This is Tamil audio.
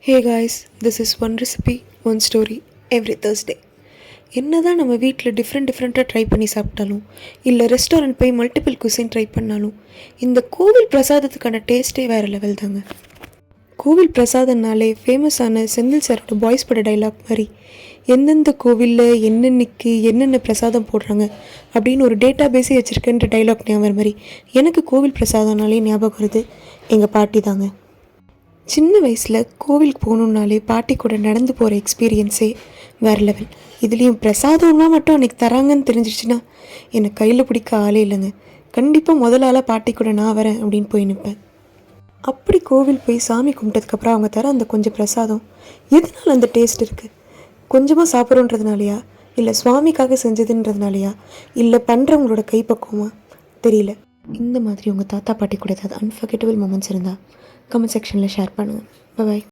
Hey guys, this is one recipe, one story, every Thursday. என்னதான் நம்ம வீட்டில் டிஃப்ரெண்ட்டாக ட்ரை பண்ணி சாப்பிட்டாலும் இல்லை ரெஸ்டாரண்ட் போய் மல்டிபிள் குசின் ட்ரை பண்ணாலும் இந்த கோவில் பிரசாதத்துக்கான டேஸ்ட்டே வேறு லெவல் தாங்க. கோவில் பிரசாதம்னாலே ஃபேமஸான செந்தில் சாரோட பாய்ஸ் பட டைலாக் மாதிரி எந்தெந்த கோவிலில் என்னென்னைக்கு என்னென்ன பிரசாதம் போடுறாங்க அப்படின்னு ஒரு டேட்டா பேஸே வச்சுருக்கேன்ற டைலாக் ஞாபகம் மாதிரி எனக்கு கோவில் பிரசாதம்னாலே ஞாபகம் வருது எங்கள் பாட்டி தாங்க. சின்ன வயசில் கோவிலுக்கு போகணுன்னாலே பாட்டி கூட நடந்து போகிற எக்ஸ்பீரியன்ஸே வேறு லெவல். இதுலேயும் பிரசாதம்லாம் மட்டும் அன்றைக்கி தராங்கன்னு தெரிஞ்சிச்சுன்னா என்னை கையில் பிடிக்க ஆளே இல்லைங்க. கண்டிப்பாக முதல் ஆளாக பாட்டி கூட நான் வரேன் அப்படின்னு போய் நிற்பேன். அப்படி கோவில் போய் சாமி கும்பிட்டதுக்கப்புறம் அவங்க தர அந்த கொஞ்சம் பிரசாதம் எதனால் அந்த டேஸ்ட் இருக்குது? கொஞ்சமாக சாப்பிட்றோன்றதுனாலையா, இல்லை சுவாமிக்காக செஞ்சதுன்றதுனாலையா, இல்லை பண்ணுறவங்களோட கைப்பக்குவமா தெரியல. இந்த மாதிரி உங்கள் தாத்தா பாட்டி கூட ஏதாவது அன்ஃபர்கெட்டபிள் மூமெண்ட்ஸ் இருந்தால் கமெண்ட் செக்ஷனில் ஷேர் பண்ணுங்கள். பாய்.